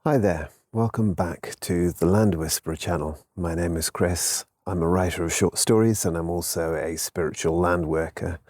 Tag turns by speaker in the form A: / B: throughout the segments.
A: Hi there, welcome back to the Land Whisperer channel. My name is Chris. I'm a writer of short stories and I'm also a spiritual land worker.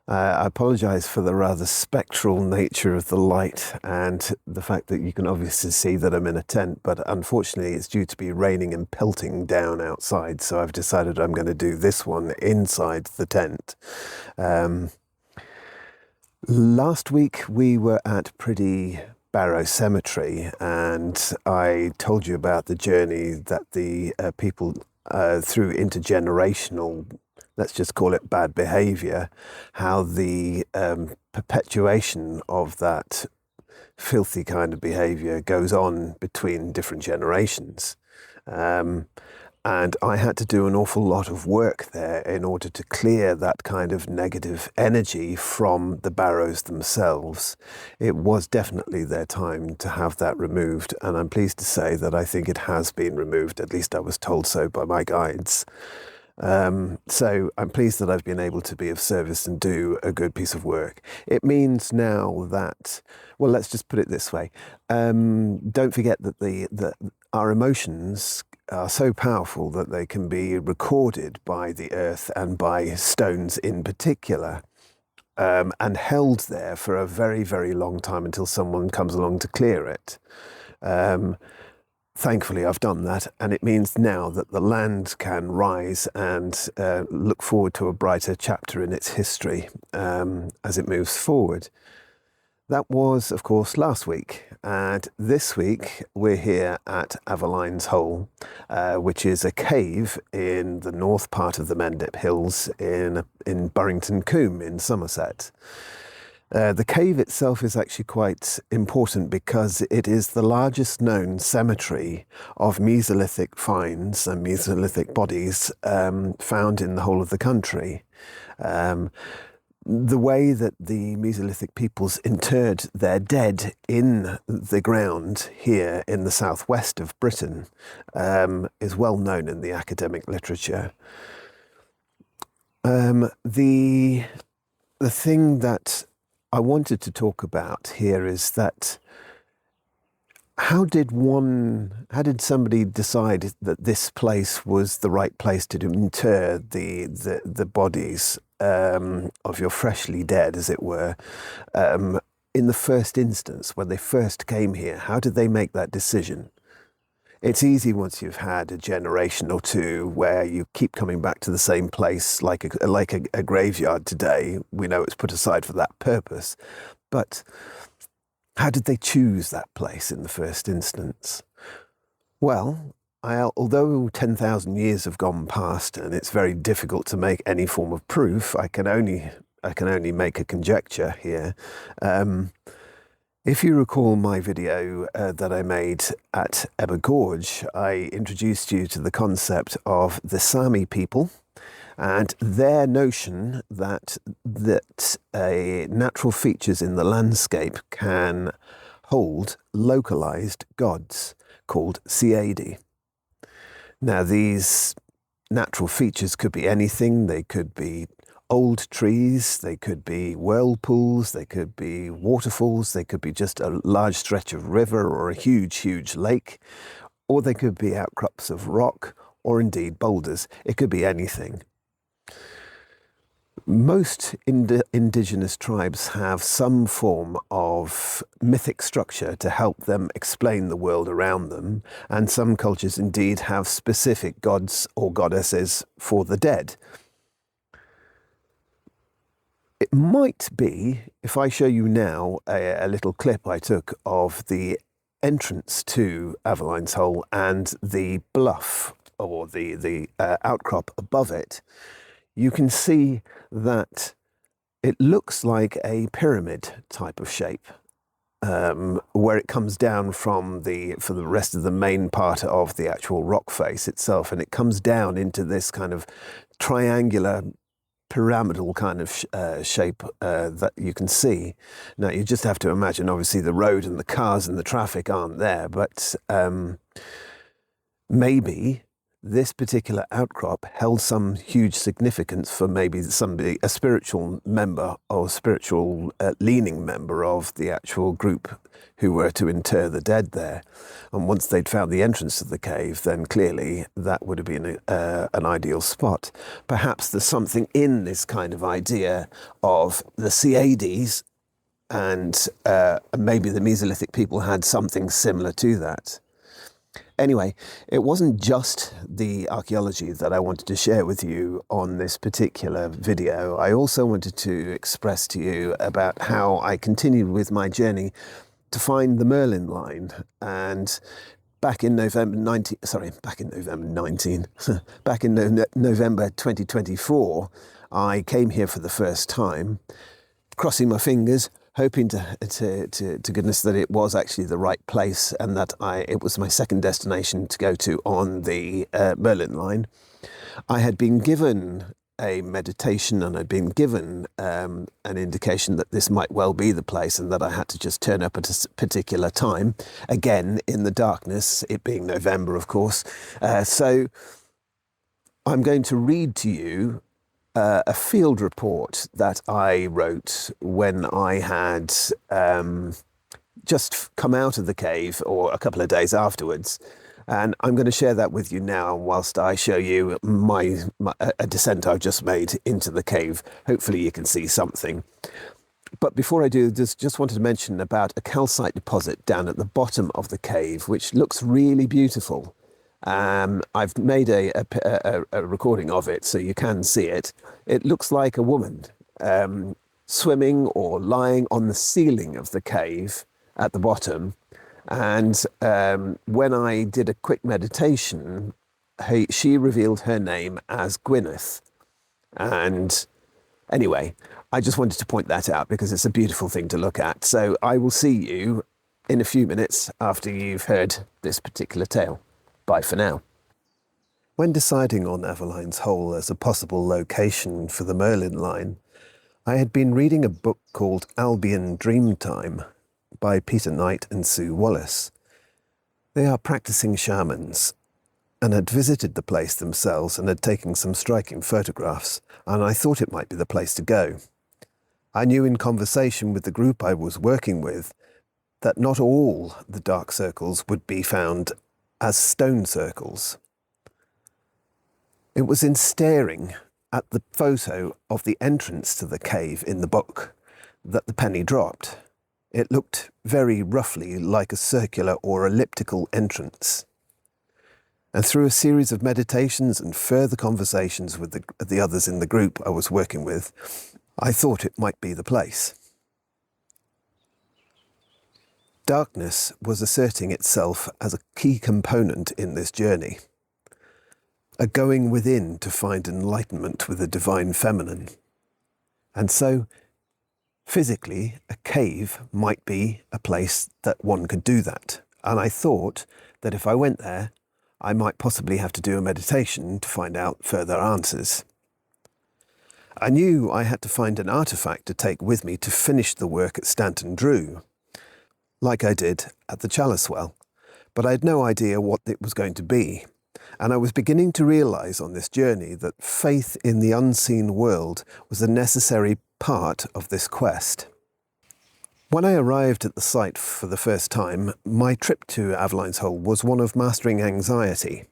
A: I apologise for the rather spectral nature of the light and the fact that you can obviously see that I'm in a tent, but unfortunately it's due to be raining and pelting down outside, so I've decided I'm going to do this one inside the tent. Last week we were at Pretty Barrow Cemetery and I told you about the journey that the people through intergenerational, let's just call it bad behaviour, how the perpetuation of that filthy kind of behaviour goes on between different generations. And I had to do an awful lot of work there in order to clear that kind of negative energy from the barrows themselves. It was definitely their time to have that removed, and I'm pleased to say that I think it has been removed. At least I was told so by my guides. So I'm pleased that I've been able to be of service and do a good piece of work. It means now that, well, let's just put it this way. Don't forget that our emotions are so powerful that they can be recorded by the earth and by stones in particular, and held there for a very, very long time until someone comes along to clear it. Thankfully, I've done that, and it means now that the land can rise and look forward to a brighter chapter in its history as it moves forward. That was, of course, last week, and this week we're here at Aveline's Hole, which is a cave in the north part of the Mendip Hills in Burrington, Combe in Somerset. The cave itself is actually quite important because it is the largest known cemetery of Mesolithic finds and Mesolithic bodies found in the whole of the country. The way that the Mesolithic peoples interred their dead in the ground here in the southwest of Britain is well known in the academic literature. The thing that I wanted to talk about here is that how did somebody decide that this place was the right place to inter the bodies of your freshly dead, as it were, in the first instance when they first came here? How did they make that decision? It's easy once you've had a generation or two where you keep coming back to the same place, like a graveyard today. We know it's put aside for that purpose. But how did they choose that place in the first instance? Well, although 10,000 years have gone past and it's very difficult to make any form of proof, I can only make a conjecture here. If you recall my video that I made at Ebba Gorge, I introduced you to the concept of the Sami people and their notion that natural features in the landscape can hold localized gods called Siedi. Now, these natural features could be anything. They could be old trees, they could be whirlpools, they could be waterfalls, they could be just a large stretch of river or a huge, huge lake, or they could be outcrops of rock or indeed boulders. It could be anything. Most indigenous tribes have some form of mythic structure to help them explain the world around them, and some cultures indeed have specific gods or goddesses for the dead. It might be, if I show you now a little clip I took of the entrance to Aveline's Hole and the bluff or the outcrop above it, you can see that it looks like a pyramid type of shape, where it comes down for the rest of the main part of the actual rock face itself, and it comes down into this kind of triangular pyramidal kind of shape that you can see. Now, you just have to imagine, obviously, the road and the cars and the traffic aren't there, but maybe this particular outcrop held some huge significance for maybe somebody, a spiritual member or spiritual leaning member of the actual group who were to inter the dead there. And once they'd found the entrance to the cave, then clearly that would have been an ideal spot. Perhaps there's something in this kind of idea of the Cyades, and maybe the Mesolithic people had something similar to that. Anyway, it wasn't just the archaeology that I wanted to share with you on this particular video. I also wanted to express to you about how I continued with my journey to find the Merlin Line. And back in November 2024, I came here for the first time, crossing my fingers, hoping to goodness that it was actually the right place and that it was my second destination to go to on the Merlin Line. I had been given a meditation and I'd been given an indication that this might well be the place and that I had to just turn up at a particular time, again in the darkness, it being November, of course. So I'm going to read to you a field report that I wrote when I had just come out of the cave, or a couple of days afterwards. And I'm going to share that with you now whilst I show you a descent I've just made into the cave. Hopefully you can see something. But before I do, just wanted to mention about a calcite deposit down at the bottom of the cave, which looks really beautiful. I've made a recording of it so you can see it. It looks like a woman swimming or lying on the ceiling of the cave at the bottom. And when I did a quick meditation, she revealed her name as Gwyneth. And anyway, I just wanted to point that out because it's a beautiful thing to look at. So I will see you in a few minutes after you've heard this particular tale. Bye for now. When deciding on Aveline's Hole as a possible location for the Merlin Line, I had been reading a book called Albion Dreamtime by Peter Knight and Sue Wallace. They are practicing shamans and had visited the place themselves and had taken some striking photographs, and I thought it might be the place to go. I knew in conversation with the group I was working with that not all the dark circles would be found as stone circles. It was in staring at the photo of the entrance to the cave in the book that the penny dropped. It looked very roughly like a circular or elliptical entrance. And through a series of meditations and further conversations with the others in the group I was working with, I thought it might be the place. Darkness was asserting itself as a key component in this journey, a going within to find enlightenment with the divine feminine. And so, physically, a cave might be a place that one could do that. And I thought that if I went there, I might possibly have to do a meditation to find out further answers. I knew I had to find an artifact to take with me to finish the work at Stanton Drew, like I did at the Chalice Well, but I had no idea what it was going to be. And I was beginning to realise on this journey that faith in the unseen world was a necessary part of this quest. When I arrived at the site for the first time, my trip to Aveline's Hole was one of mastering anxiety.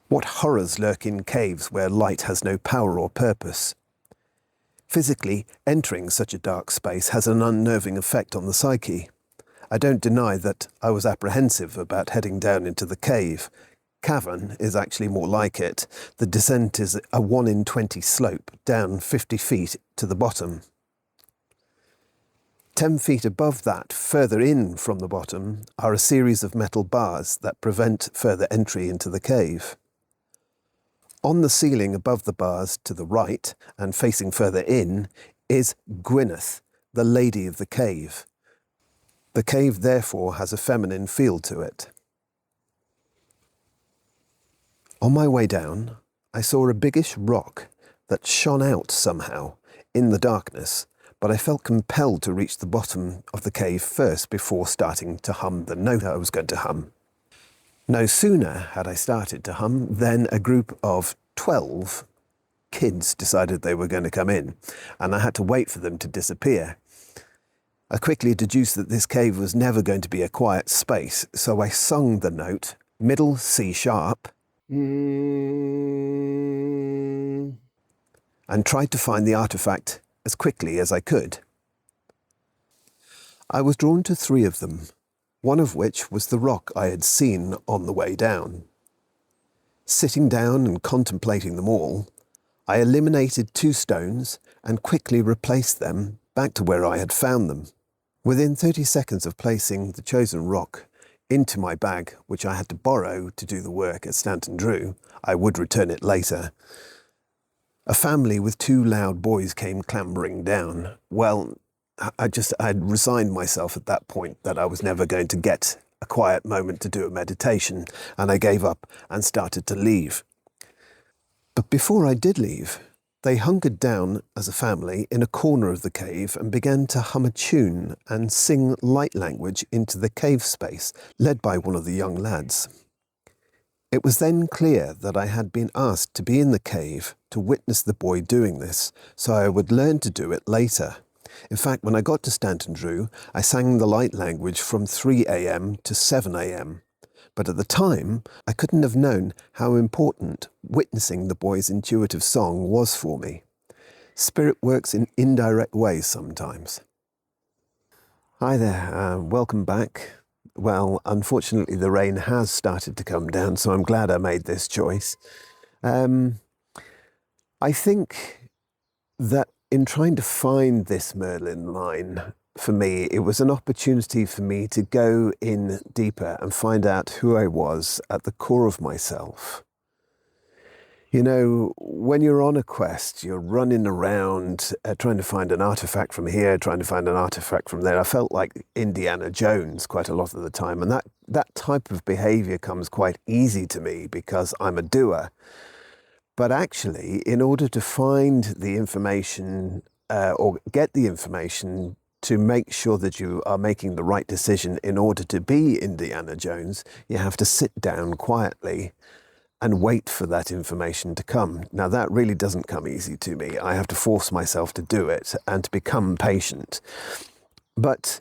A: What horrors lurk in caves where light has no power or purpose? Physically, entering such a dark space has an unnerving effect on the psyche. I don't deny that I was apprehensive about heading down into the cave. Cavern is actually more like it. The descent is a 1 in 20 slope down 50 feet to the bottom. 10 feet above that, further in from the bottom, are a series of metal bars that prevent further entry into the cave. On the ceiling above the bars to the right, and facing further in, is Gwyneth, the lady of the cave. The cave therefore has a feminine feel to it. On my way down, I saw a biggish rock that shone out somehow in the darkness, but I felt compelled to reach the bottom of the cave first before starting to hum the note I was going to hum. No sooner had I started to hum than a group of 12 kids decided they were going to come in, and I had to wait for them to disappear. I quickly deduced that this cave was never going to be a quiet space, so I sung the note, middle C sharp, and tried to find the artifact as quickly as I could. I was drawn to 3 of them, one of which was the rock I had seen on the way down. Sitting down and contemplating them all, I eliminated 2 stones and quickly replaced them back to where I had found them. Within 30 seconds of placing the chosen rock into my bag, which I had to borrow to do the work at Stanton Drew, I would return it later, a family with 2 loud boys came clambering down. Well, I'd resigned myself at that point that I was never going to get a quiet moment to do a meditation, and I gave up and started to leave. But before I did leave, they hunkered down as a family in a corner of the cave and began to hum a tune and sing light language into the cave space, led by one of the young lads. It was then clear that I had been asked to be in the cave to witness the boy doing this, so I would learn to do it later. In fact, when I got to Stanton Drew, I sang the light language from 3 a.m. to 7 a.m. But at the time, I couldn't have known how important witnessing the boy's intuitive song was for me. Spirit works in indirect ways sometimes. Hi there, welcome back. Well, unfortunately, the rain has started to come down, so I'm glad I made this choice. I think that in trying to find this Merlin line, for me, it was an opportunity for me to go in deeper and find out who I was at the core of myself. You know, when you're on a quest, you're running around trying to find an artifact from here, trying to find an artifact from there. I felt like Indiana Jones quite a lot of the time, and that type of behavior comes quite easy to me because I'm a doer. But actually, in order to find the information or get the information to make sure that you are making the right decision in order to be Indiana Jones, you have to sit down quietly and wait for that information to come. Now, that really doesn't come easy to me. I have to force myself to do it and to become patient. But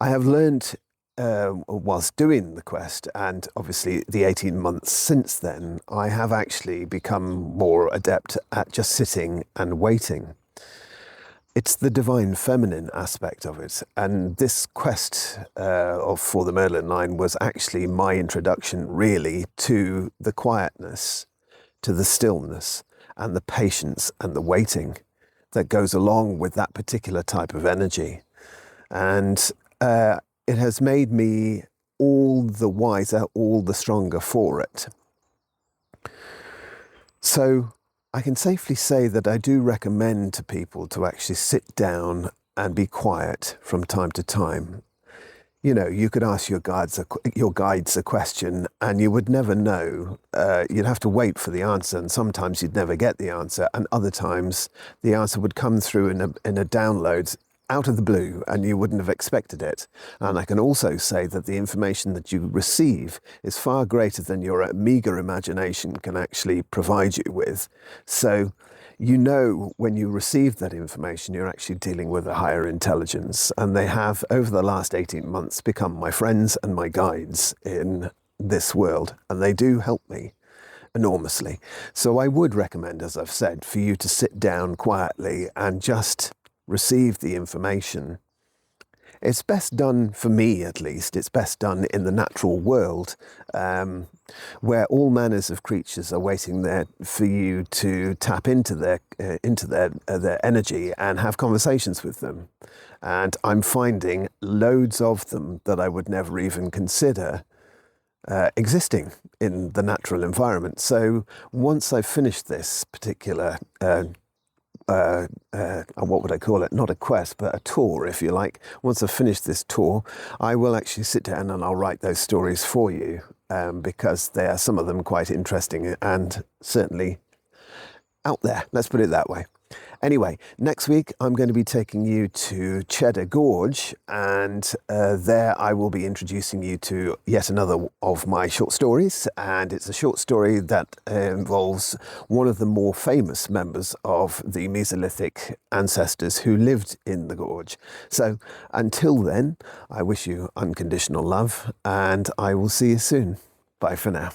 A: I have learned whilst doing the quest, and obviously the 18 months since then, I have actually become more adept at just sitting and waiting. It's the divine feminine aspect of it. And this quest for the Merlin Line was actually my introduction really to the quietness, to the stillness and the patience and the waiting that goes along with that particular type of energy. And it has made me all the wiser, all the stronger for it. So I can safely say that I do recommend to people to actually sit down and be quiet from time to time. You know, you could ask your guides a question and you would never know. You'd have to wait for the answer, and sometimes you'd never get the answer, and other times the answer would come through in a download out of the blue and you wouldn't have expected it. And I can also say that the information that you receive is far greater than your meager imagination can actually provide you with. So you know when you receive that information, you're actually dealing with a higher intelligence. And they have, over the last 18 months, become my friends and my guides in this world. And they do help me enormously. So I would recommend, as I've said, for you to sit down quietly and just receive the information. It's best done, for me at least, it's best done in the natural world, where all manners of creatures are waiting there for you to tap into their energy and have conversations with them. And I'm finding loads of them that I would never even consider existing in the natural environment. So once I've finished this particular what would I call it? Not a quest, but a tour, if you like. Once I've finished this tour, I will actually sit down and I'll write those stories for you, because they are, some of them, quite interesting and certainly out there. Let's put it that way. Anyway, next week I'm going to be taking you to Cheddar Gorge, and there I will be introducing you to yet another of my short stories, and it's a short story that involves one of the more famous members of the Mesolithic ancestors who lived in the gorge. So until then, I wish you unconditional love, and I will see you soon. Bye for now.